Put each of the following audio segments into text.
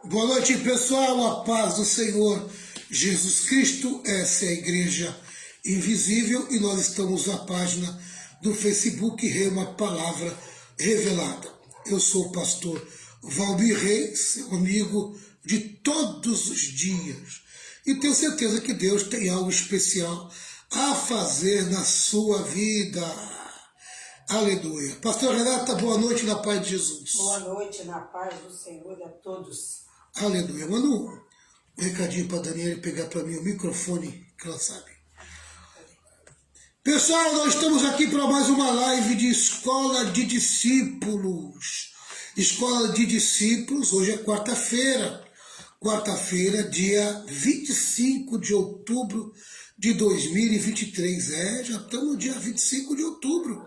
Boa noite, pessoal. A paz do Senhor Jesus Cristo. Essa é a Igreja Invisível e nós estamos na página do Facebook Rema Palavra Revelada. Eu sou o pastor Valmir Reis, seu amigo de todos os dias. E tenho certeza que Deus tem algo especial a fazer na sua vida. Aleluia. Pastor Renata, boa noite na paz de Jesus. Boa noite na paz do Senhor a todos. Aleluia. Manda um recadinho para a Daniela pegar para mim o microfone, que ela sabe. Pessoal, nós estamos aqui para mais uma live de Escola de Discípulos. Escola de Discípulos, hoje é quarta-feira. Quarta-feira, dia 25 de outubro de 2023. Já estamos no dia 25 de outubro.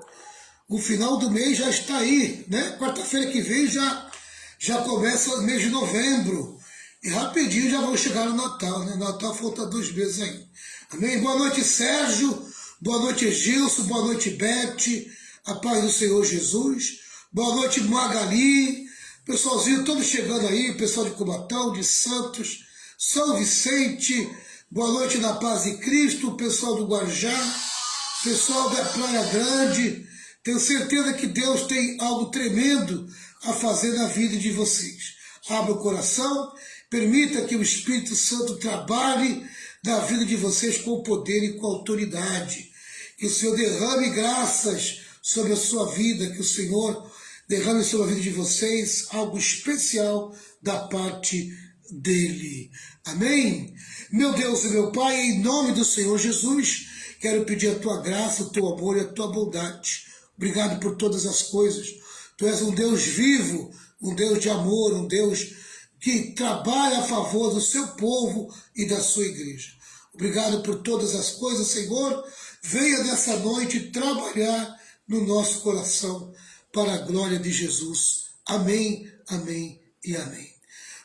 O final do mês já está aí, né? Quarta-feira que vem já começa o mês de novembro. E rapidinho já vou chegar no Natal, né? Natal falta 2 meses aí. Amém? Boa noite, Sérgio. Boa noite, Gilson. Boa noite, Bete. A paz do Senhor Jesus. Boa noite, Magali. Pessoalzinho todo chegando aí. Pessoal de Cubatão, de Santos, São Vicente. Boa noite na paz de Cristo. Pessoal do Guarujá. Pessoal da Praia Grande. Tenho certeza que Deus tem algo tremendo a fazer na vida de vocês. Abra o coração, permita que o Espírito Santo trabalhe na vida de vocês com poder e com autoridade. Que o Senhor derrame graças sobre a sua vida, que o Senhor derrame sobre a vida de vocês algo especial da parte dEle. Amém? Meu Deus e meu Pai, em nome do Senhor Jesus, quero pedir a tua graça, o teu amor e a tua bondade. Obrigado por todas as coisas. Tu és um Deus vivo, um Deus de amor, um Deus que trabalha a favor do seu povo e da sua igreja. Obrigado por todas as coisas, Senhor. Venha nessa noite trabalhar no nosso coração para a glória de Jesus. Amém, amém e amém.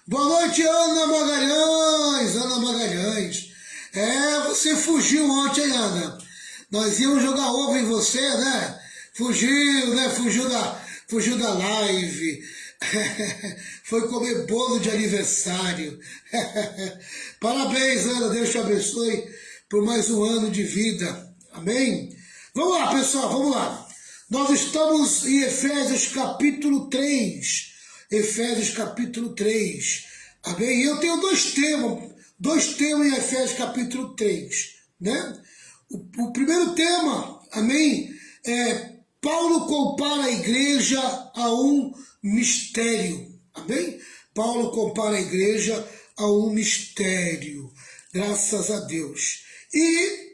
Boa noite, Ana Magalhães. Ana Magalhães. Você fugiu ontem, hein, Ana? Nós íamos jogar ovo em você, né? Fugiu, né? Fugiu da live. Foi comer bolo de aniversário. Parabéns, Ana. Deus te abençoe por mais um ano de vida. Amém? Vamos lá, pessoal. Vamos lá. Nós estamos em Efésios capítulo 3. Efésios capítulo 3. Amém? Eu tenho dois temas em Efésios capítulo 3. Né? O primeiro tema, amém, Paulo compara a igreja a um mistério, amém? Paulo compara a igreja a um mistério, graças a Deus. E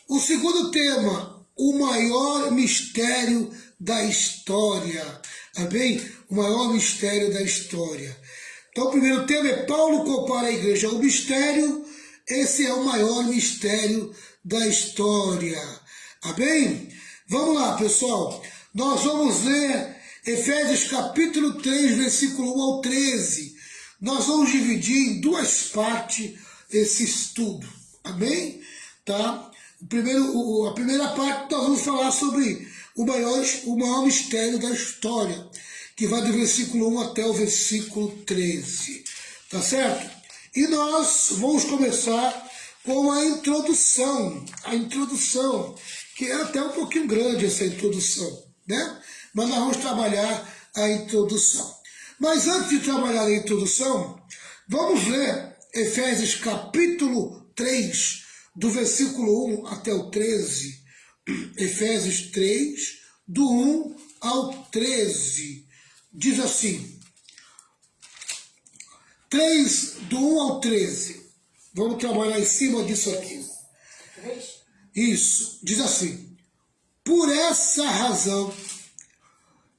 o segundo tema, o maior mistério da história, amém? O maior mistério da história. Então o primeiro tema é Paulo compara a igreja a um mistério, esse é o maior mistério da história, amém? Vamos lá, pessoal. Nós vamos ler Efésios capítulo 3, versículo 1 ao 13. Nós vamos dividir em duas partes esse estudo. Amém? Tá? A primeira parte nós vamos falar sobre o maior mistério da história, que vai do versículo 1 até o versículo 13. Tá certo? E nós vamos começar com a introdução. A introdução, que é até um pouquinho grande essa introdução, né? Mas nós vamos trabalhar a introdução. Mas antes de trabalhar a introdução, vamos ler Efésios capítulo 3, do versículo 1 até o 13. Efésios 3, do 1 ao 13. Diz assim, 3, do 1 ao 13. Vamos trabalhar em cima disso aqui. Isso, diz assim, por essa razão,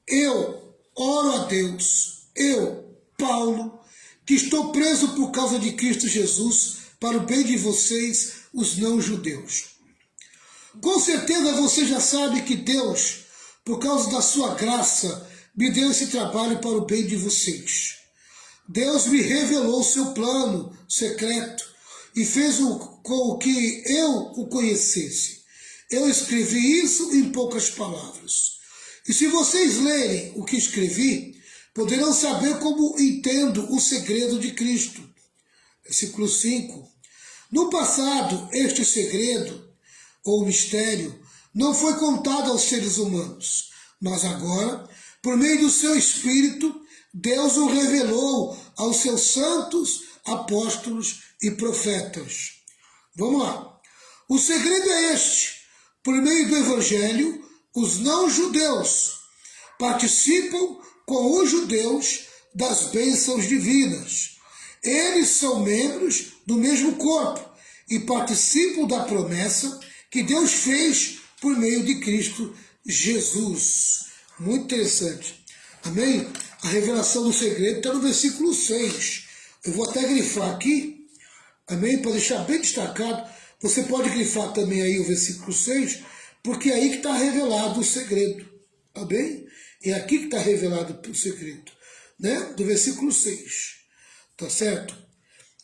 eu oro a Deus, eu, Paulo, que estou preso por causa de Cristo Jesus, para o bem de vocês, os não-judeus. Com certeza você já sabe que Deus, por causa da sua graça, me deu esse trabalho para o bem de vocês. Deus me revelou o seu plano secreto e fez com que eu o conhecesse. Eu escrevi isso em poucas palavras. E se vocês lerem o que escrevi, poderão saber como entendo o segredo de Cristo. Versículo 5. No passado, este segredo, ou mistério, não foi contado aos seres humanos, mas agora, por meio do seu Espírito, Deus o revelou aos seus santos, apóstolos e profetas. Vamos lá. O segredo é este. Por meio do Evangelho, os não-judeus participam com os judeus das bênçãos divinas. Eles são membros do mesmo corpo e participam da promessa que Deus fez por meio de Cristo Jesus. Muito interessante. Amém? A revelação do segredo está no versículo 6. Eu vou até grifar aqui, amém? Para deixar bem destacado. Você pode grifar também aí o versículo 6, porque é aí que está revelado o segredo. Amém? É aqui que está revelado o segredo, né? Do versículo 6. Tá certo?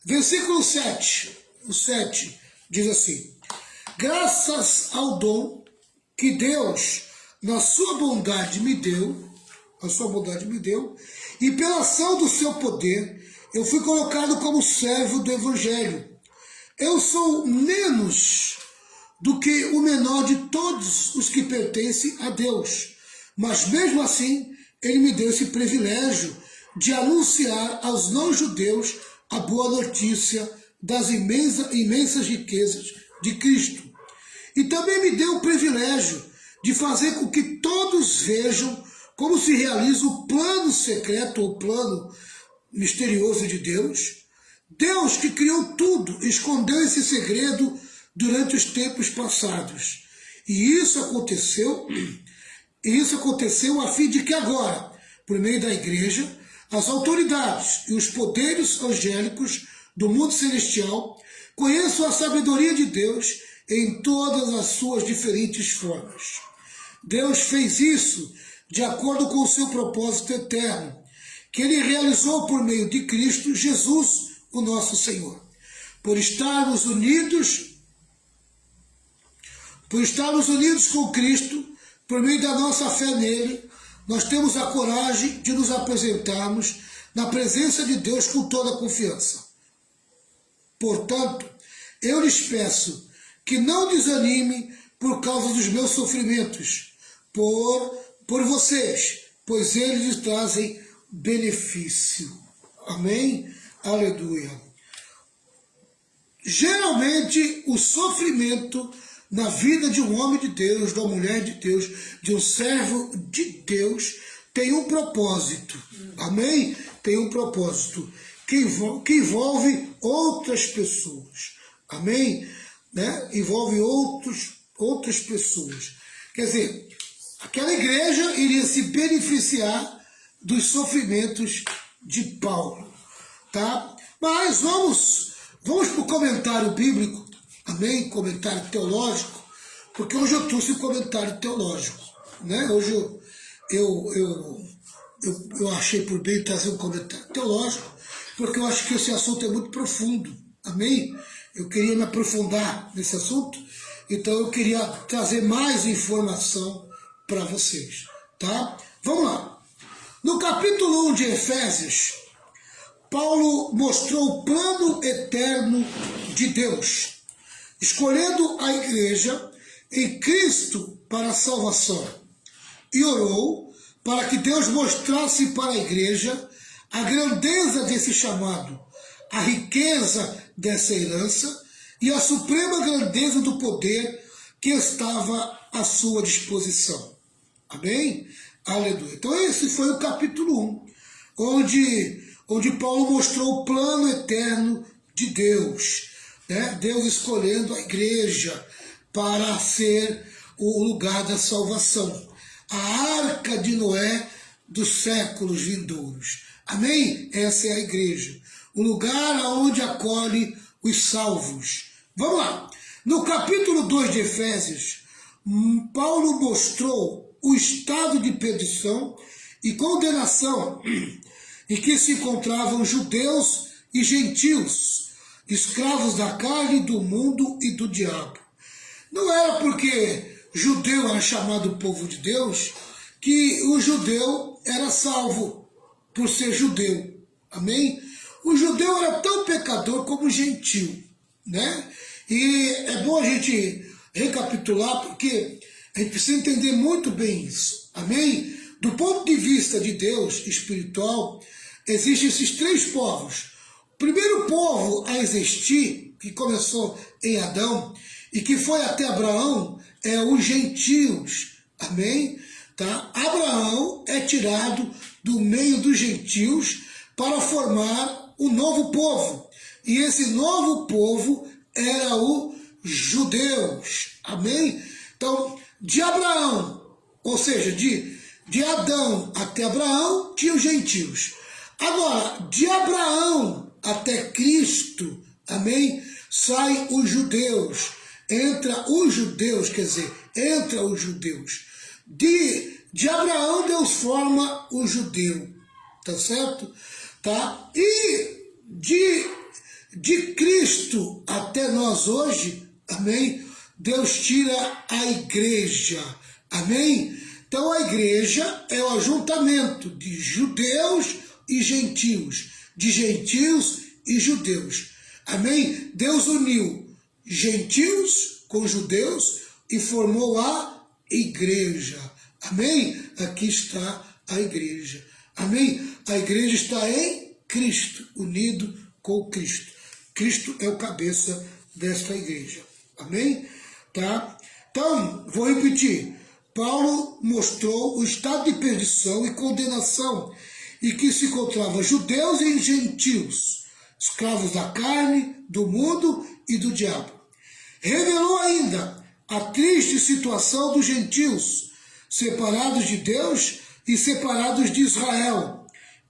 Versículo 7. O 7 diz assim: graças ao dom que Deus, na sua bondade me deu, e pela ação do seu poder, eu fui colocado como servo do Evangelho. Eu sou menos do que o menor de todos os que pertencem a Deus, mas mesmo assim, ele me deu esse privilégio de anunciar aos não-judeus a boa notícia das imensas riquezas de Cristo. E também me deu o privilégio de fazer com que todos vejam como se realiza o plano secreto ou plano misterioso de Deus. Deus, que criou tudo, escondeu esse segredo durante os tempos passados. E isso aconteceu a fim de que agora, por meio da igreja, as autoridades e os poderes angélicos do mundo celestial conheçam a sabedoria de Deus em todas as suas diferentes formas. Deus fez isso de acordo com o seu propósito eterno, que ele realizou por meio de Cristo Jesus, o nosso Senhor. Por estarmos unidos com Cristo, por meio da nossa fé nele, nós temos a coragem de nos apresentarmos na presença de Deus com toda a confiança. Portanto, eu lhes peço que não desanimem por causa dos meus sofrimentos, por vocês, pois eles lhes trazem benefício. Amém? Aleluia. Geralmente, o sofrimento na vida de um homem de Deus, de uma mulher de Deus, de um servo de Deus, tem um propósito. Amém? Tem um propósito que envolve outras pessoas. Amém? Né? Envolve outras pessoas. Quer dizer, aquela igreja iria se beneficiar dos sofrimentos de Paulo. Tá? Mas vamos para o comentário bíblico. Amém? Comentário teológico, porque hoje eu trouxe um comentário teológico, né? Hoje eu achei por bem trazer um comentário teológico, porque eu acho que esse assunto é muito profundo, amém? Eu queria me aprofundar nesse assunto, então eu queria trazer mais informação para vocês, tá? Vamos lá. No capítulo 1 de Efésios, Paulo mostrou o plano eterno de Deus, escolhendo a igreja em Cristo para a salvação, e orou para que Deus mostrasse para a igreja a grandeza desse chamado, a riqueza dessa herança e a suprema grandeza do poder que estava à sua disposição. Amém? Aleluia. Então esse foi o capítulo 1, onde Paulo mostrou o plano eterno de Deus. Deus escolhendo a igreja para ser o lugar da salvação, a arca de Noé dos séculos vindouros. Amém? Essa é a igreja, o lugar onde acolhe os salvos. Vamos lá. No capítulo 2 de Efésios, Paulo mostrou o estado de perdição e condenação em que se encontravam judeus e gentios, escravos da carne, do mundo e do diabo. Não era porque judeu era chamado povo de Deus que o judeu era salvo. por ser judeu. Amém? O judeu era tão pecador como o gentio, né? E é bom a gente recapitular, porque a gente precisa entender muito bem isso. Amém? Do ponto de vista de Deus espiritual, existem esses três povos. O primeiro povo a existir, que começou em Adão, e que foi até Abraão, é os gentios. Amém? Tá? Abraão é tirado do meio dos gentios para formar um novo povo. E esse novo povo era os judeus. Amém? Então, de Abraão, ou seja, de Adão até Abraão, tinha os gentios. Agora, de Abraão até Cristo, amém? Saem os judeus. Entra os judeus. De Abraão, Deus forma o judeu. Tá certo? Tá? E de Cristo até nós hoje, amém? Deus tira a igreja, amém? Então a igreja é o ajuntamento de judeus e gentios, de gentios e judeus, amém? Deus uniu gentios com judeus e formou a igreja, amém? Aqui está a igreja, amém? A igreja está em Cristo, unido com Cristo. Cristo é o cabeça desta igreja, amém? Tá? Então, vou repetir. Paulo mostrou o estado de perdição e condenação em que se encontravam judeus e gentios, escravos da carne, do mundo e do diabo. Revelou ainda a triste situação dos gentios, separados de Deus e separados de Israel.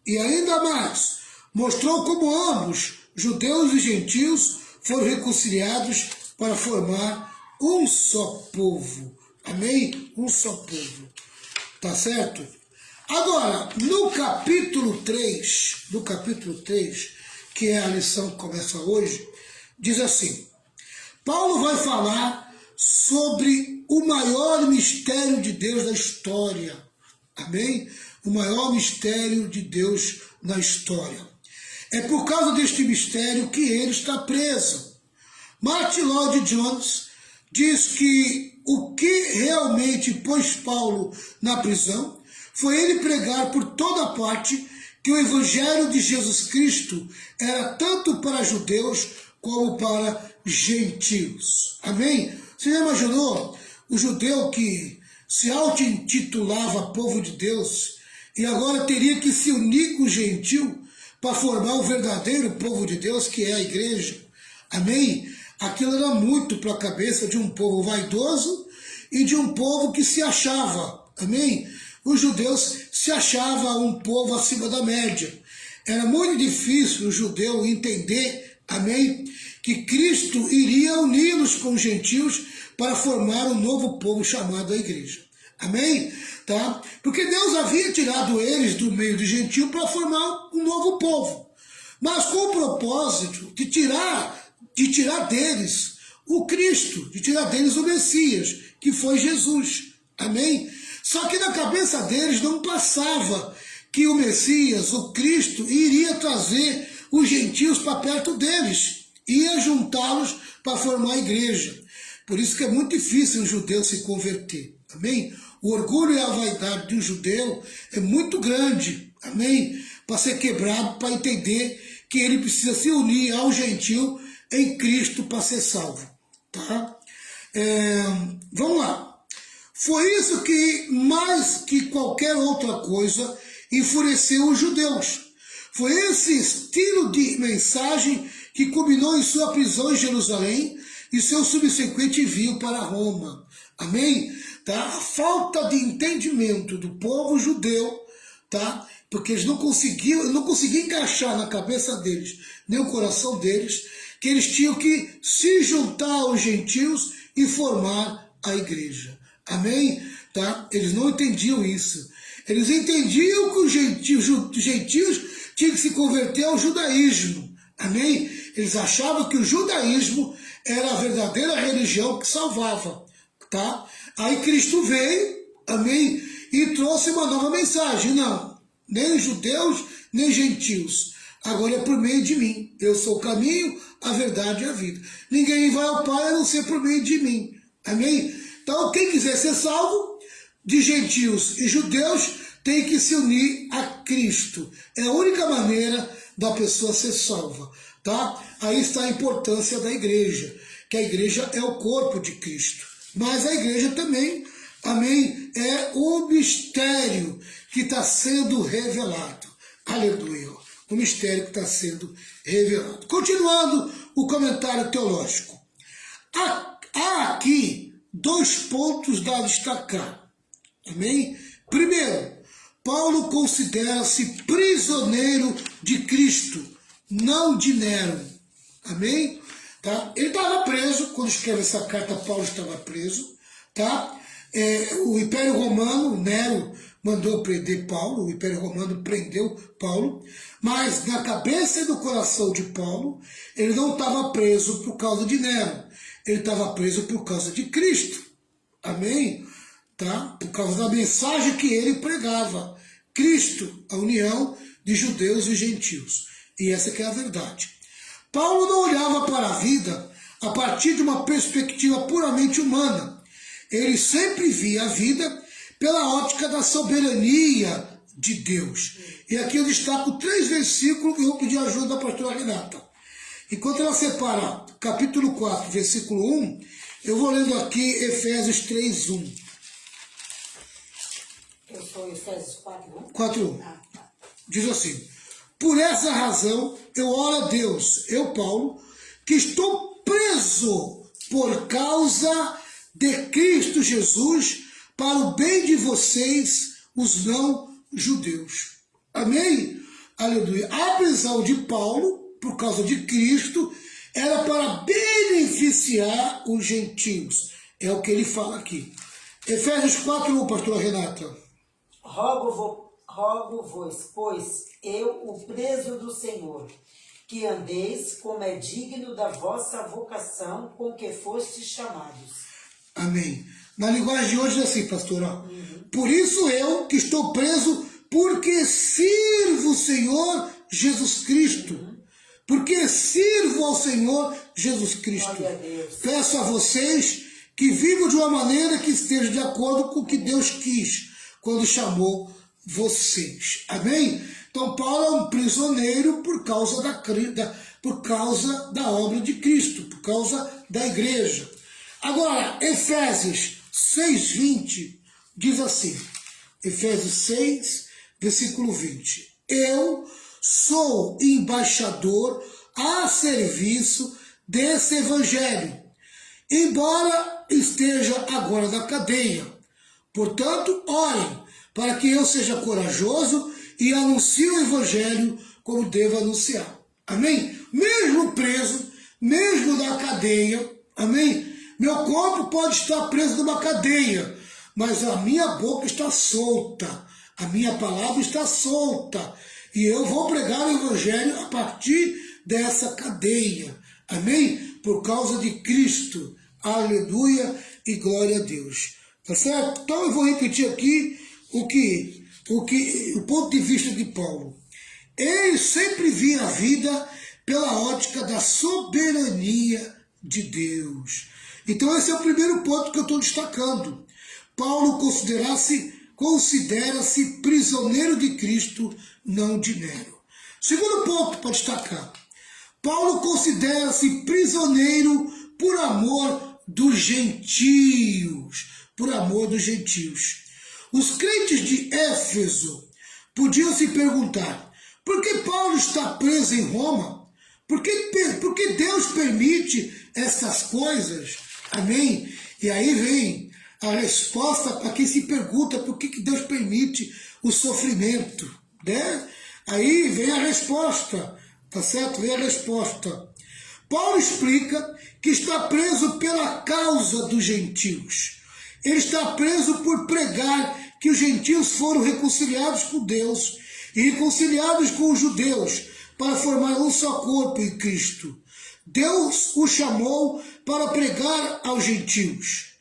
E ainda mais, mostrou como ambos, judeus e gentios, foram reconciliados para formar um só povo. Amém? Um só povo. Tá certo? Agora, no capítulo 3, que é a lição que começa hoje, diz assim: Paulo vai falar sobre o maior mistério de Deus da história. Amém? O maior mistério de Deus na história. É por causa deste mistério que ele está preso. Martin Lloyd-Jones diz que o que realmente pôs Paulo na prisão foi ele pregar por toda parte que o evangelho de Jesus Cristo era tanto para judeus como para gentios. Amém? Você já imaginou o judeu que se auto-intitulava povo de Deus e agora teria que se unir com o gentil para formar o verdadeiro povo de Deus, que é a igreja? Amém? Aquilo era muito para a cabeça de um povo vaidoso e de um povo que se achava. Amém? Os judeus se achavam um povo acima da média. Era muito difícil o judeu entender, amém, que Cristo iria uni-los com os gentios para formar um novo povo chamado a igreja. Amém? Tá? Porque Deus havia tirado eles do meio do gentio para formar um novo povo. Mas com o propósito de tirar deles o Cristo, de tirar deles o Messias, que foi Jesus. Amém? Só que na cabeça deles não passava que o Messias, o Cristo, iria trazer os gentios para perto deles, ia juntá-los para formar a igreja. Por isso que é muito difícil um judeu se converter. Amém? O orgulho e a vaidade de um judeu é muito grande. Amém? Para ser quebrado, para entender que ele precisa se unir ao gentil em Cristo para ser salvo. Tá? Vamos lá. Foi isso que, mais que qualquer outra coisa, enfureceu os judeus. Foi esse estilo de mensagem que culminou em sua prisão em Jerusalém e seu subsequente envio para Roma. Amém? Tá? A falta de entendimento do povo judeu, tá? Porque eles não conseguiam encaixar na cabeça deles, nem o coração deles, que eles tinham que se juntar aos gentios e formar a igreja. Amém? Tá? Eles não entendiam isso. Eles entendiam que os gentios tinham que se converter ao judaísmo. Amém? Eles achavam que o judaísmo era a verdadeira religião que salvava. Tá? Aí Cristo veio, amém? E trouxe uma nova mensagem. Não, nem judeus, nem gentios. Agora é por meio de mim. Eu sou o caminho, a verdade e a vida. Ninguém vai ao Pai a não ser por meio de mim. Amém? Então, quem quiser ser salvo, de gentios e judeus, tem que se unir a Cristo. É a única maneira da pessoa ser salva. Tá? Aí está a importância da igreja, que a igreja é o corpo de Cristo. Mas a igreja também, amém, é o mistério que está sendo revelado. Aleluia. O mistério que está sendo revelado. Continuando o comentário teológico. Há aqui 2 pontos a destacar. Amém? Primeiro, Paulo considera-se prisioneiro de Cristo, não de Nero. Amém? Tá? Ele estava preso, quando escreve essa carta, Paulo estava preso. Tá? O Império Romano, Nero, mandou prender Paulo, o Império Romano prendeu Paulo, mas na cabeça e no coração de Paulo, ele não estava preso por causa de Nero, ele estava preso por causa de Cristo. Amém? Tá? Por causa da mensagem que ele pregava. Cristo, a união de judeus e gentios. E essa que é a verdade. Paulo não olhava para a vida a partir de uma perspectiva puramente humana. Ele sempre via a vida pela ótica da soberania de Deus. E aqui eu destaco 3 versículos e eu vou pedir ajuda da pastora Renata. Enquanto ela separa capítulo 4, versículo 1, eu vou lendo aqui Efésios 3, 1. Eu sou Efésios 4:1. 4:1. Tá. Diz assim: por essa razão eu oro a Deus, eu, Paulo, que estou preso por causa de Cristo Jesus, para o bem de vocês, os não-judeus. Amém? Aleluia. A prisão de Paulo, por causa de Cristo, era para beneficiar os gentios. É o que ele fala aqui. Efésios 4:1, pastora Renata. Rogo-vos, pois, eu, o preso do Senhor, que andeis como é digno da vossa vocação com que fostes chamados. Amém. Na linguagem de hoje é assim, pastora. Por isso eu, que estou preso, porque sirvo o Senhor Jesus Cristo. Porque sirvo ao Senhor Jesus Cristo. Glória a Deus. Peço a vocês que vivam de uma maneira que esteja de acordo com o que Deus quis quando chamou vocês. Amém? Então Paulo é um prisioneiro por causa da obra de Cristo, por causa da igreja. Agora, Efésios 6:20 diz assim, Efésios 6, versículo 20. Eu sou embaixador a serviço desse evangelho, embora esteja agora na cadeia. Portanto, orem para que eu seja corajoso e anuncie o evangelho como devo anunciar. Amém? Mesmo preso, mesmo na cadeia, amém? Meu corpo pode estar preso numa cadeia, mas a minha boca está solta, a minha palavra está solta, e eu vou pregar o evangelho a partir dessa cadeia. Amém? Por causa de Cristo. Aleluia e glória a Deus. Tá certo? Então eu vou repetir aqui o ponto de vista de Paulo. Ele sempre via a vida pela ótica da soberania de Deus. Então esse é o primeiro ponto que eu estou destacando. Paulo considera-se prisioneiro de Cristo, não de Nero. Segundo ponto para destacar. Paulo considera-se prisioneiro por amor dos gentios. Por amor dos gentios. Os crentes de Éfeso podiam se perguntar: por que Paulo está preso em Roma? Por que Deus permite essas coisas? Amém? E aí vem a resposta para quem se pergunta por que Deus permite o sofrimento, né? Aí vem a resposta, tá certo? Vem a resposta. Paulo explica que está preso pela causa dos gentios. Ele está preso por pregar que os gentios foram reconciliados com Deus e reconciliados com os judeus para formar um só corpo em Cristo. Deus o chamou para pregar aos gentios.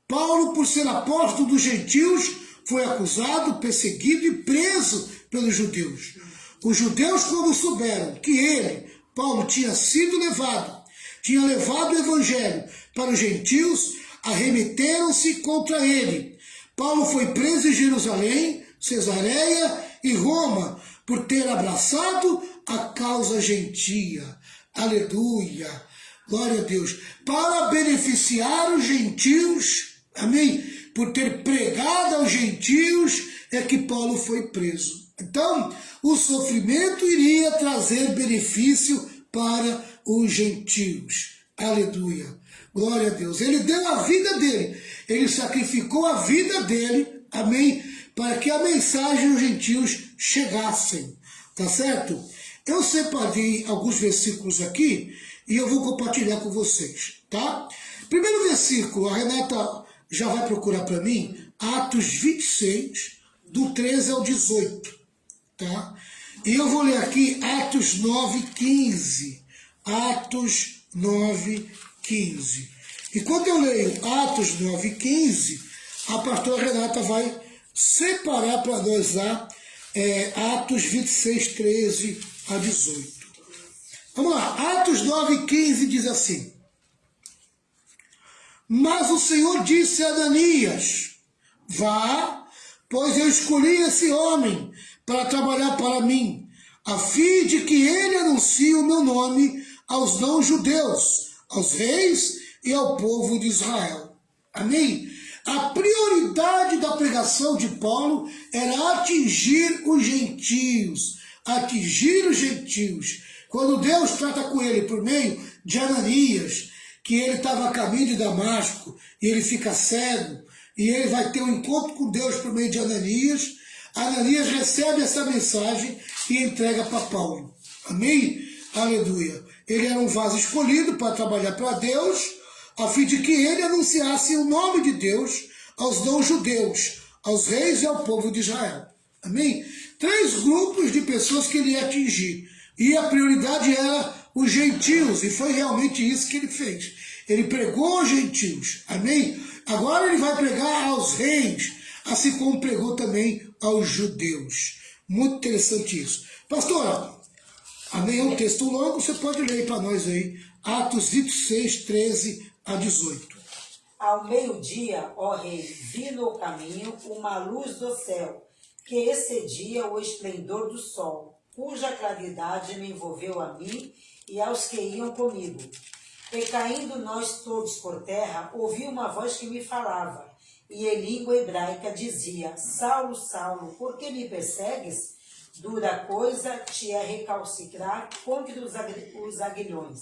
Paulo, por ser apóstolo dos gentios, foi acusado, perseguido e preso pelos judeus. Os judeus, como souberam que ele, Paulo, tinha sido levado, tinha levado o evangelho para os gentios, arremeteram-se contra ele. Paulo foi preso em Jerusalém, Cesareia e Roma, por ter abraçado a causa gentia. Aleluia, glória a Deus. Para beneficiar os gentios, amém? Por ter pregado aos gentios, é que Paulo foi preso. Então, o sofrimento iria trazer benefício para os gentios. Aleluia. Glória a Deus. Ele deu a vida dele. Ele sacrificou a vida dele. Amém? Para que a mensagem aos gentios chegassem. Tá certo? Eu separei alguns versículos aqui e eu vou compartilhar com vocês. Tá? Primeiro versículo, a Renata já vai procurar para mim. Atos 26, do 13 ao 18. Tá? E eu vou ler aqui Atos 9:15. Atos 9:15. E quando eu leio Atos 9:15, a pastora Renata vai separar para nós lá Atos 26, 13 a 18. Vamos lá, Atos 9:15 diz assim: Mas o Senhor disse a Ananias: Vá, pois eu escolhi esse homem para trabalhar para mim, a fim de que ele anuncie o meu nome aos não-judeus, aos reis e ao povo de Israel. Amém? A prioridade da pregação de Paulo era atingir os gentios. Atingir os gentios. Quando Deus trata com ele por meio de Ananias, que ele estava a caminho de Damasco, e ele fica cego, e ele vai ter um encontro com Deus por meio de Ananias, Ananias recebe essa mensagem e entrega para Paulo. Amém? Aleluia. Ele era um vaso escolhido para trabalhar para Deus, a fim de que ele anunciasse o nome de Deus aos não-judeus, aos reis e ao povo de Israel. Amém? 3 grupos de pessoas que ele ia atingir. E a prioridade era os gentios, e foi realmente isso que ele fez. Ele pregou aos gentios. Amém? Agora ele vai pregar aos reis, assim como pregou também aos judeus. Muito interessante isso. Pastora, amém? É um texto longo, você pode ler para nós aí. Atos 26, 13 a 18. Ao meio-dia, ó rei, vi no caminho uma luz do céu, que excedia o esplendor do sol, cuja claridade me envolveu a mim e aos que iam comigo. E caindo nós todos por terra, ouvi uma voz que me falava, e em língua hebraica dizia: Saulo, Saulo, por que me persegues? Dura coisa te é recalcitrar contra os aguilhões.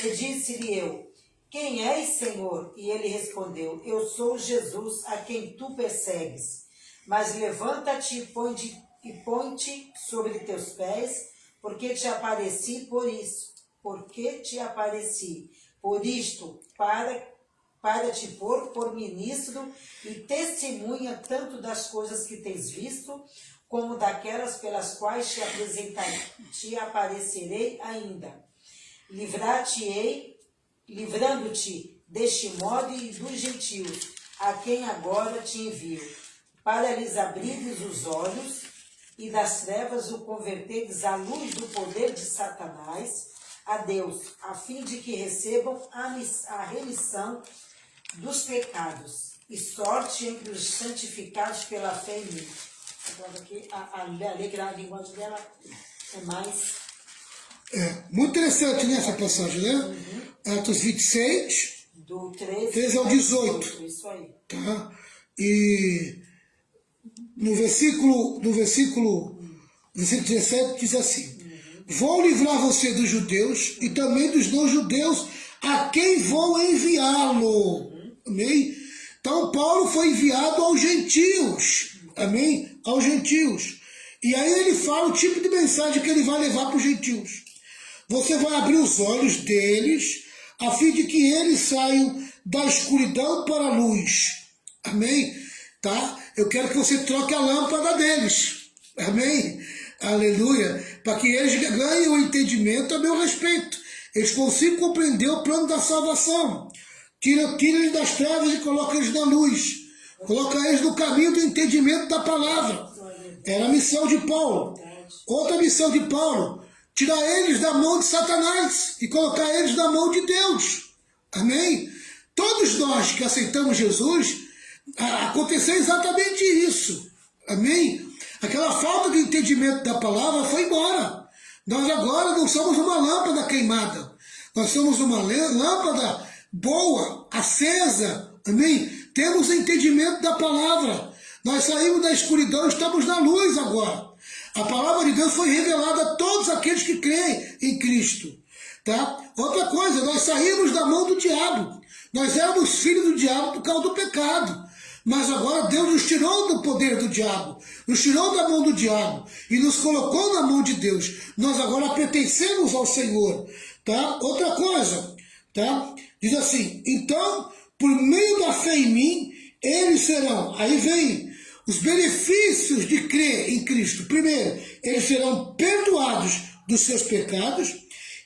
E disse-lhe eu: Quem és, Senhor? E ele respondeu: Eu sou Jesus, a quem tu persegues. Mas levanta-te e põe-te sobre teus pés, porque te apareci por isso. Porque te apareci por isto, para te pôr por ministro e testemunha tanto das coisas que tens visto, como daquelas pelas quais te aparecerei ainda. Livrando-te deste modo e dos gentios, a quem agora te envio, para lhes abrires os olhos e das trevas o converteres à luz do poder de Satanás, a Deus, a fim de que recebam a remissão dos pecados e sorte entre os santificados pela fé em mim. Agora aqui, a linguagem dela é mais... Muito interessante, né, essa passagem, né? Uhum. Atos 26, do 13 ao 18. Isso aí. Tá? E no versículo 17 diz assim: Vou livrar você dos judeus e também dos não-judeus, a quem vou enviá-lo. Amém? Então Paulo foi enviado aos gentios. Amém? Aos gentios. E aí ele fala o tipo de mensagem que ele vai levar para os gentios. Você vai abrir os olhos deles, a fim de que eles saiam da escuridão para a luz. Amém? Tá? Eu quero que você troque a lâmpada deles. Amém? Aleluia. Para que eles ganhem o entendimento a meu respeito. Eles consigam compreender o plano da salvação. Tira eles das trevas e coloca eles na luz. Coloca eles no caminho do entendimento da palavra. Era a missão de Paulo. Outra missão de Paulo, tirar eles da mão de Satanás e colocar eles na mão de Deus. Amém? Todos nós que aceitamos Jesus, aconteceu exatamente isso. Amém? Aquela falta de entendimento da palavra foi embora. Nós agora não somos uma lâmpada queimada. Nós somos uma lâmpada boa, acesa. Amém? Temos entendimento da palavra. Nós saímos da escuridão e estamos na luz agora. A palavra de Deus foi revelada a todos aqueles que creem em Cristo. Tá? Outra coisa, nós saímos da mão do diabo. Nós éramos filhos do diabo por causa do pecado. Mas agora Deus nos tirou do poder do diabo, nos tirou da mão do diabo e nos colocou na mão de Deus. Nós agora pertencemos ao Senhor. Tá? Outra coisa, tá? Diz assim, então, por meio da fé em mim, eles serão, aí vem os benefícios de crer em Cristo. Primeiro, eles serão perdoados dos seus pecados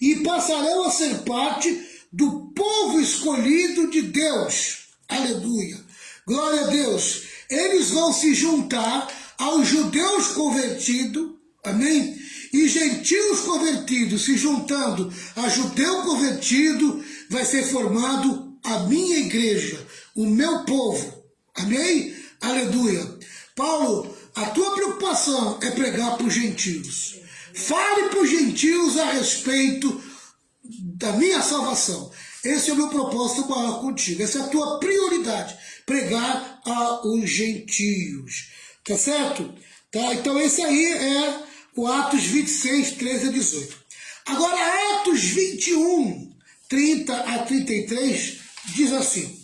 e passarão a ser parte do povo escolhido de Deus. Aleluia. Glória a Deus. Eles vão se juntar aos judeus convertidos, amém? E gentios convertidos se juntando a judeu convertido, vai ser formado a minha igreja, o meu povo. Amém? Aleluia. Paulo, a tua preocupação é pregar para os gentios. Fale para os gentios a respeito da minha salvação. Esse é o meu propósito maior contigo. Essa é a tua prioridade. Pregar aos gentios. Tá certo? Tá? Então esse aí é o Atos 26, 13 a 18. Agora Atos 21, 30 a 33 diz assim.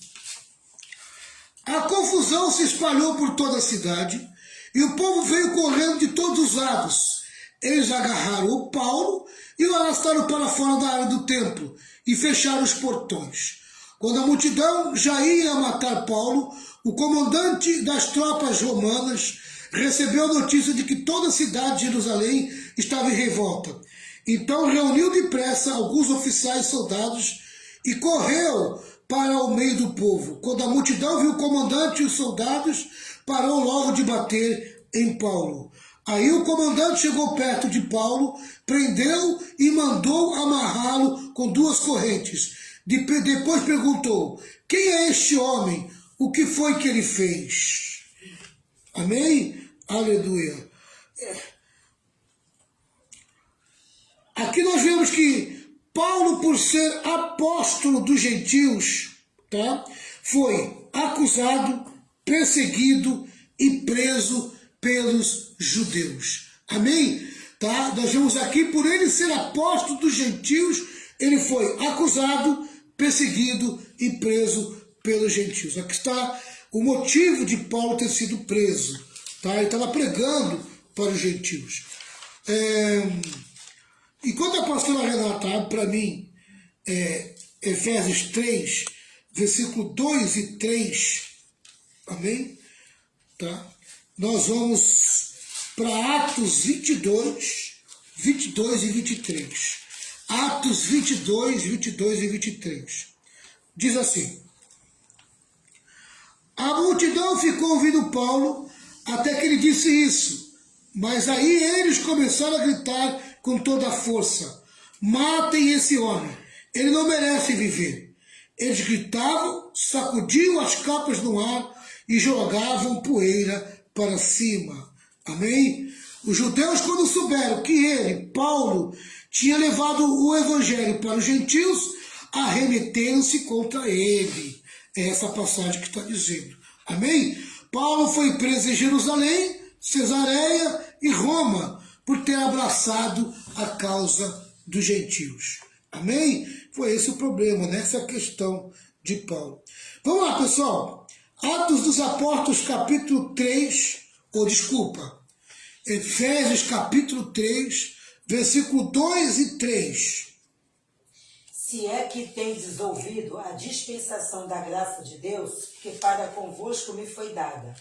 A confusão se espalhou por toda a cidade e o povo veio correndo de todos os lados. Eles agarraram o Paulo e o arrastaram para fora da área do templo e fecharam os portões. Quando a multidão já ia matar Paulo, o comandante das tropas romanas recebeu a notícia de que toda a cidade de Jerusalém estava em revolta. Então reuniu depressa alguns oficiais e soldados e correu para o meio do povo. Quando a multidão viu o comandante e os soldados, parou logo de bater em Paulo. Aí o comandante chegou perto de Paulo, prendeu e mandou amarrá-lo com 2 correntes. Depois perguntou, quem é este homem? O que foi que ele fez? Amém? Aleluia. Aqui nós vemos que Paulo, por ser apóstolo dos gentios, tá, foi acusado, perseguido e preso pelos judeus. Amém? Tá? Nós vemos aqui, por ele ser apóstolo dos gentios, ele foi acusado, perseguido e preso pelos gentios. Aqui está o motivo de Paulo ter sido preso. Tá? Ele estava pregando para os gentios. E quando a pastora Renata abre para mim Efésios 3, versículo 2 e 3, amém? Tá? Nós vamos para Atos 22 e 23. Atos 22 e 23. Diz assim. A multidão ficou ouvindo Paulo até que ele disse isso. Mas aí eles começaram a gritar com toda a força. Matem esse homem. Ele não merece viver. Eles gritavam, sacudiam as capas no ar e jogavam poeira para cima. Amém? Os judeus, quando souberam que ele, Paulo, tinha levado o evangelho para os gentios, arremeteram-se contra ele. É essa passagem que está dizendo. Amém? Paulo foi preso em Jerusalém, Cesareia e Roma, por ter abraçado a causa dos gentios. Amém? Foi esse o problema, né? Essa questão de Paulo. Vamos lá, pessoal. Atos dos Apóstolos, capítulo 3, Efésios, capítulo 3, versículo 2 e 3. Se é que tendes ouvido a dispensação da graça de Deus, que para convosco me foi dada,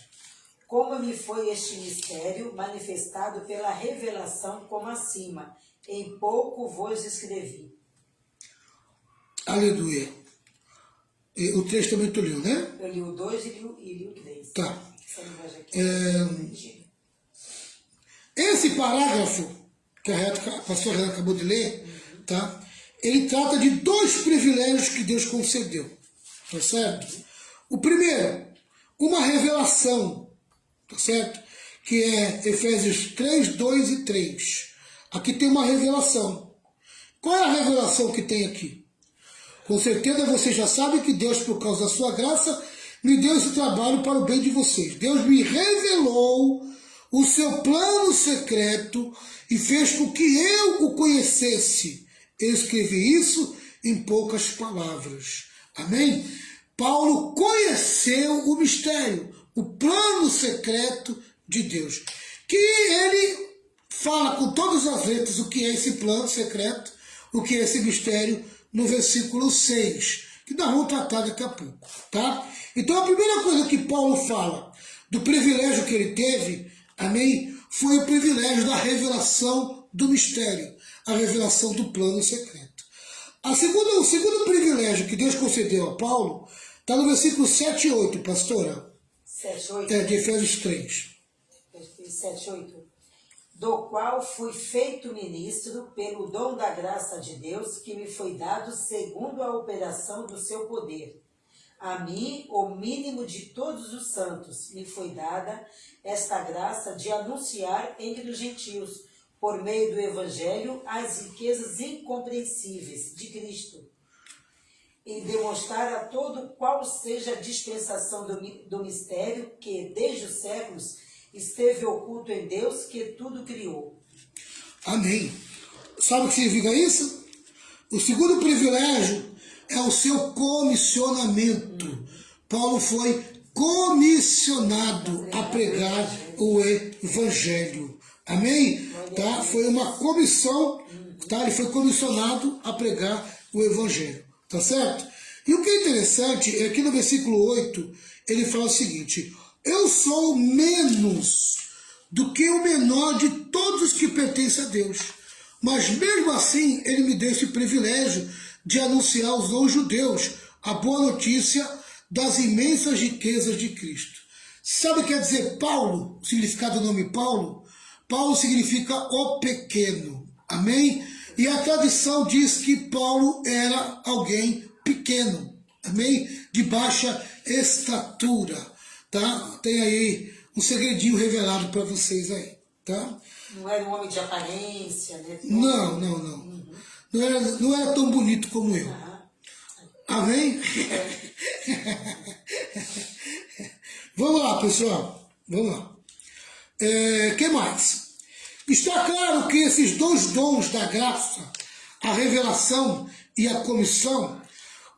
como me foi este mistério manifestado pela revelação como acima, em pouco vos escrevi. Aleluia. E o 3 também tu leu, né? Eu li o 2 e li o 3. Tá. Esse parágrafo, que a pastora Renata acabou de ler, tá? Ele trata de dois privilégios que Deus concedeu, tá certo? O primeiro, uma revelação, tá certo? Que é Efésios 3, 2 e 3. Aqui tem uma revelação. Qual é a revelação que tem aqui? Com certeza você já sabe que Deus, por causa da sua graça, me deu esse trabalho para o bem de vocês. Deus me revelou o seu plano secreto e fez com que eu o conhecesse. Eu escrevi isso em poucas palavras. Amém? Paulo conheceu o mistério, o plano secreto de Deus. Que ele fala com todas as letras o que é esse plano secreto, o que é esse mistério, no versículo 6, que nós vamos tratar daqui a pouco, tá? Então a primeira coisa que Paulo fala do privilégio que ele teve, amém, foi o privilégio da revelação do mistério, a revelação do plano secreto. O segundo privilégio que Deus concedeu a Paulo está no versículo 7 e 8, pastora. 7, 8? É, de Efésios 3. 7, 8. Do qual fui feito ministro pelo dom da graça de Deus, que me foi dado segundo a operação do seu poder. A mim, o mínimo de todos os santos, me foi dada esta graça de anunciar entre os gentios, por meio do Evangelho, as riquezas incompreensíveis de Cristo, e demonstrar a todo qual seja a dispensação do mistério que, desde os séculos, esteve oculto em Deus, que tudo criou. Amém. Sabe o que significa isso? O segundo privilégio é o seu comissionamento. Paulo foi comissionado a pregar o Evangelho. Amém? Tá? Foi uma comissão, tá? Ele foi comissionado a pregar o Evangelho. Tá certo? E o que é interessante é que no versículo 8 ele fala o seguinte: eu sou menos do que o menor de todos os que pertencem a Deus. Mas mesmo assim, ele me deu esse privilégio de anunciar aos não-judeus a boa notícia das imensas riquezas de Cristo. Sabe o que quer dizer Paulo? O significado do nome Paulo? Paulo significa o pequeno. Amém? E a tradição diz que Paulo era alguém pequeno. Amém? De baixa estatura. Tá? Tem aí um segredinho revelado para vocês aí, tá? Não era um homem de aparência, né? Não. Não era tão bonito como eu. Amém? Vamos lá, pessoal. Vamos lá. Que mais? Está claro que esses dois dons da graça, a revelação e a comissão,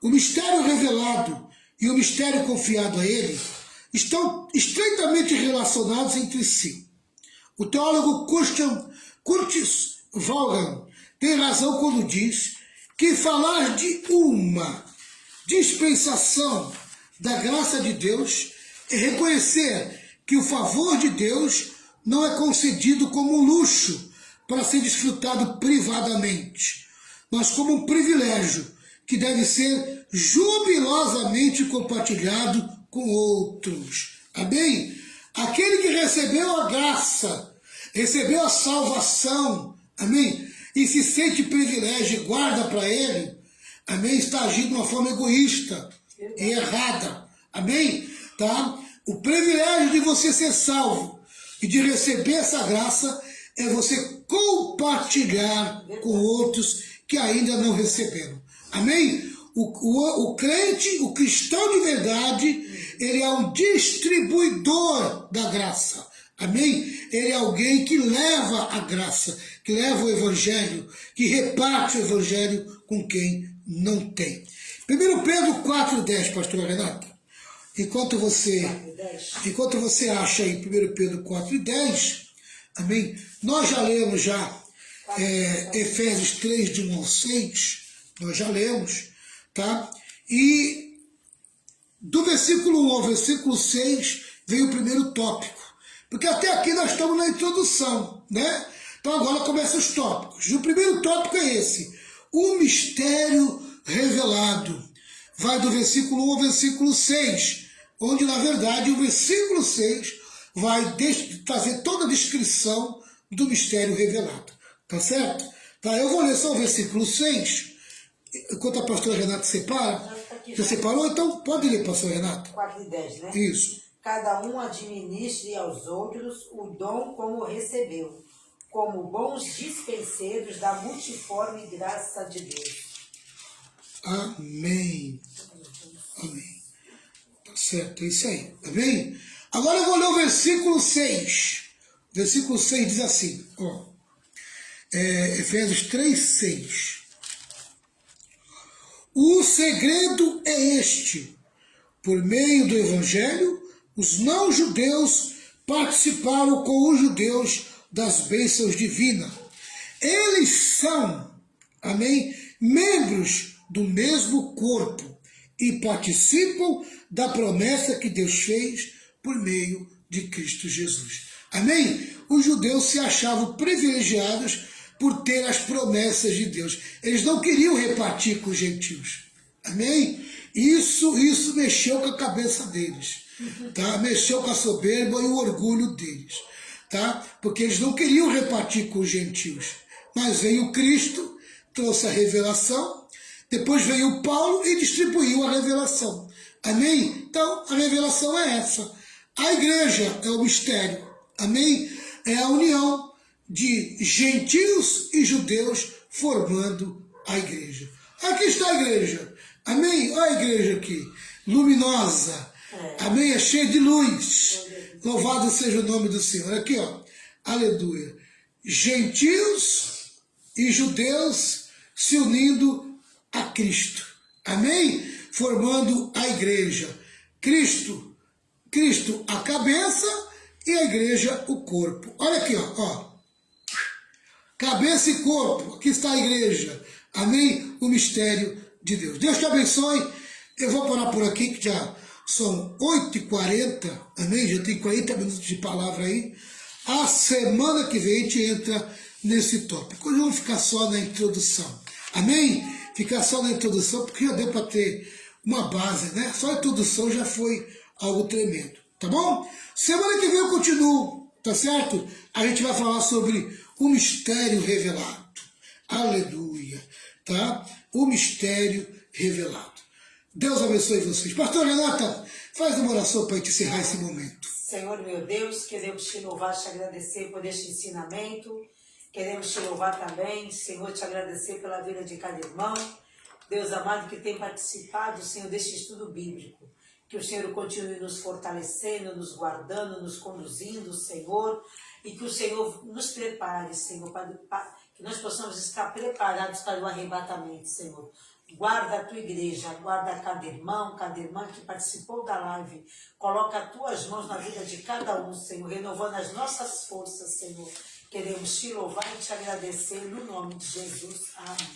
o mistério revelado e o mistério confiado a ele, estão estreitamente relacionados entre si. O teólogo Curtis Vaughan tem razão quando diz que falar de uma dispensação da graça de Deus é reconhecer que o favor de Deus não é concedido como um luxo para ser desfrutado privadamente, mas como um privilégio que deve ser jubilosamente compartilhado com outros. Amém? Aquele que recebeu a graça, recebeu a salvação, amém? E se sente privilégio e guarda para ele, amém? Está agindo de uma forma egoísta e errada, amém? Tá? O privilégio de você ser salvo e de receber essa graça é você compartilhar com outros que ainda não receberam. Amém? O crente, o cristão de verdade, ele é um distribuidor da graça. Amém? Ele é alguém que leva a graça, que leva o evangelho, que reparte o evangelho com quem não tem. 1 Pedro 4,10, pastora Renata. Enquanto você acha aí 1 Pedro 4,10, amém? Nós já lemos Efésios 3, de 1 ao 6, nós já lemos, tá? E do versículo 1 ao versículo 6 vem o primeiro tópico, porque até aqui nós estamos na introdução, né? Então agora começam os tópicos. E o primeiro tópico é esse: o mistério revelado. Vai do versículo 1 ao versículo 6, onde na verdade o versículo 6 vai trazer toda a descrição do mistério revelado. Tá certo? Tá, eu vou ler só o versículo 6, enquanto a pastora Renata separa. Já separou? Então pode ler, pastor Renato. 4 e 10, né? Isso. Cada um administre aos outros o dom como recebeu, como bons dispenseiros da multiforme graça de Deus. Amém. Amém. Tá certo, é isso aí. Amém? Agora eu vou ler o versículo 6. O versículo 6 diz assim, ó. Efésios 3, 6. O segredo é este: por meio do Evangelho, os não-judeus participaram com os judeus das bênçãos divinas. Eles são, amém, membros do mesmo corpo e participam da promessa que Deus fez por meio de Cristo Jesus. Amém? Os judeus se achavam privilegiados por ter as promessas de Deus. Eles não queriam repartir com os gentios. Amém? Isso mexeu com a cabeça deles. Tá? Mexeu com a soberba e o orgulho deles. Tá? Porque eles não queriam repartir com os gentios. Mas veio Cristo, trouxe a revelação. Depois veio Paulo e distribuiu a revelação. Amém? Então, a revelação é essa. A igreja é o mistério. Amém? É a união de gentios e judeus formando a igreja. Aqui está a igreja. Amém? Olha a igreja aqui. Luminosa. Amém? É cheia de luz. Louvado seja o nome do Senhor. Aqui, ó. Aleluia. Gentios e judeus se unindo a Cristo. Amém? Formando a igreja. Cristo a cabeça e a igreja o corpo. Olha aqui, ó. Cabeça e corpo. Aqui está a igreja. Amém? O mistério de Deus. Deus te abençoe. Eu vou parar por aqui, que já são 8h40. Amém? Já tem 40 minutos de palavra aí. A semana que vem a gente entra nesse tópico. Hoje vamos ficar só na introdução. Amém? Ficar só na introdução, porque já deu para ter uma base, né? Só a introdução já foi algo tremendo. Tá bom? Semana que vem eu continuo, tá certo? A gente vai falar sobre o mistério revelado. Aleluia. Tá? O mistério revelado. Deus abençoe vocês. Pastor Renata, faz uma oração para a gente encerrar esse momento. Senhor meu Deus, queremos te louvar, te agradecer por este ensinamento. Queremos te louvar também, Senhor, te agradecer pela vida de cada irmão. Deus amado, que tem participado, Senhor, deste estudo bíblico. Que o Senhor continue nos fortalecendo, nos guardando, nos conduzindo, Senhor. E que o Senhor nos prepare, Senhor, para que nós possamos estar preparados para o arrebatamento, Senhor. Guarda a tua igreja, guarda cada irmão, cada irmã que participou da live. Coloca as tuas mãos na vida de cada um, Senhor, renovando as nossas forças, Senhor. Queremos te louvar e te agradecer no nome de Jesus. Amém.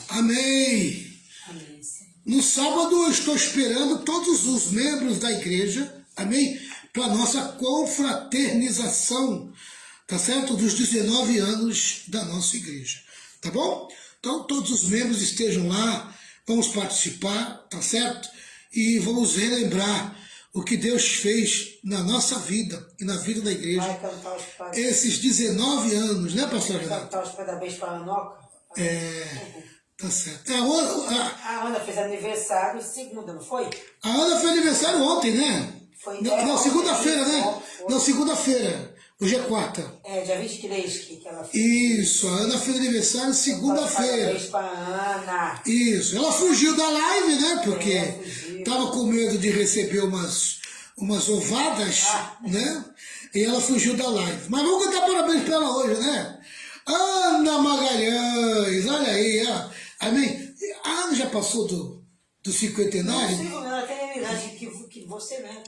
Amém. Amém, Senhor. No sábado eu estou esperando todos os membros da igreja, amém? Para a nossa confraternização, tá certo? Dos 19 anos da nossa igreja, tá bom? Então todos os membros estejam lá, vamos participar, tá certo? E vamos relembrar o que Deus fez na nossa vida e na vida da igreja. Vai cantar os parabéns. Esses 19 anos, né, pastor Vai Renato? cantar os parabéns para a Anoca. Tá certo. A Ana fez aniversário segunda, não foi? A Ana fez aniversário ontem, né? Foi Não, segunda-feira, né? Foi. Não, segunda-feira. Hoje é quarta. Dia 23 que ela fez. Isso, a Ana fez aniversário segunda-feira. Parabéns para a Ana. Isso, ela fugiu da live, né? Porque fugiu. tava com medo de receber umas ovadas, né? E ela fugiu da live. Mas vamos cantar parabéns para ela hoje, né? Ana Magalhães, olha aí, ó. Amém? A Ana já passou do cinquentenário? Não sei, ela tem a mesma idade que você, né?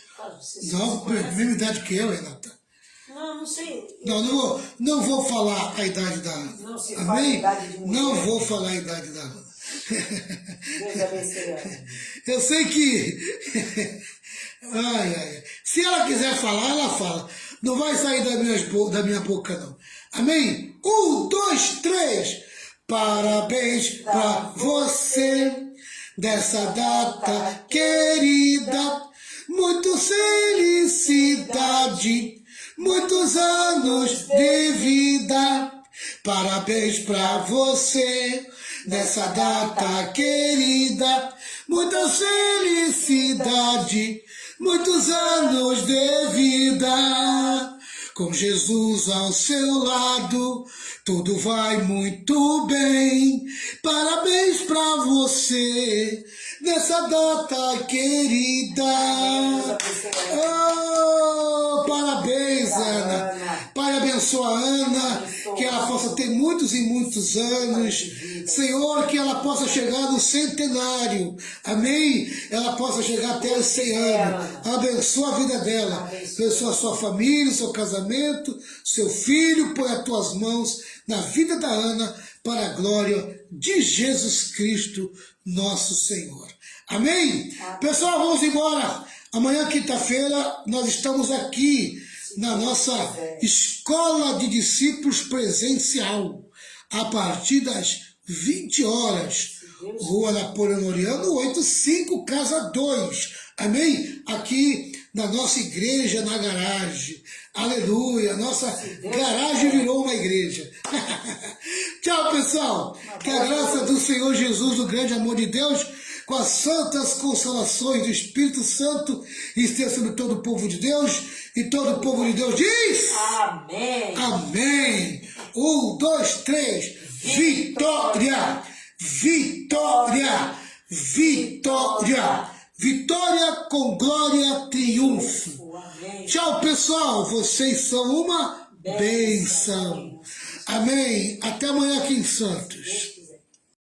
Não, mesma idade que eu, Renata. Não sei. Não vou falar a idade da Ana. Não se fala Amém? a idade de mulher. Não vou falar a idade da Ana. Deus abençoe a Ana. Eu sei que... Ai. Se ela quiser falar, ela fala. Não vai sair da minha boca, não. Amém? 1, 2, 3. Parabéns pra você dessa data querida. Muito felicidade. muitos anos de vida. Parabéns pra você nessa data querida. Muita felicidade, muitos anos de vida. Com Jesus ao seu lado, tudo vai muito bem. Parabéns pra você nessa data querida. Oh, parabéns, Ana. Pai, abençoa a Ana, que ela possa ter muitos e muitos anos. Senhor, que ela possa chegar no centenário. Amém? Ela possa chegar até os 100 anos. Abençoa a vida dela. Abençoa a sua família, o seu casamento, seu filho. Põe as tuas mãos na vida da Ana para a glória de Jesus Cristo, nosso Senhor. Amém? Pessoal, vamos embora. Amanhã, quinta-feira, nós estamos aqui na nossa Escola de Discípulos presencial, a partir das 20 horas, Rua Napoleão Moriano, 85, Casa 2. Amém? Aqui na nossa igreja, na garagem. Aleluia! Nossa garagem virou uma igreja. Tchau, pessoal! Que a graça do Senhor Jesus, o grande amor de Deus, com as santas consolações do Espírito Santo, esteja sobre todo o povo de Deus, e todo o povo de Deus diz... Amém! Amém! 1, 2, 3, vitória! Vitória! Vitória! Vitória com glória, triunfo! Amém. Tchau, pessoal! Vocês são uma bênção! Amém! Até amanhã aqui em Santos.